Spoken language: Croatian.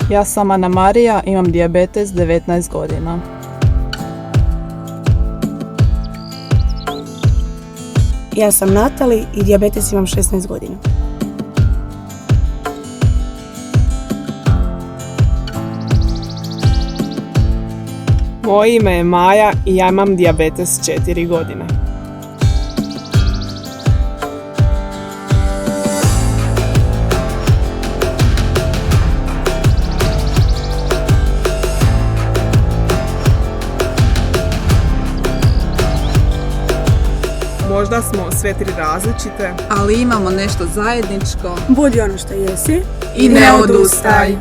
Ja sam Ana Marija, imam dijabetes 19 godina. Ja sam Natali i dijabetes imam 16 godina. Moje ime je Maja i ja imam dijabetes 4 godine. Možda smo sve tri različite, ali imamo nešto zajedničko. Budi ono što jesi I ne odustaj!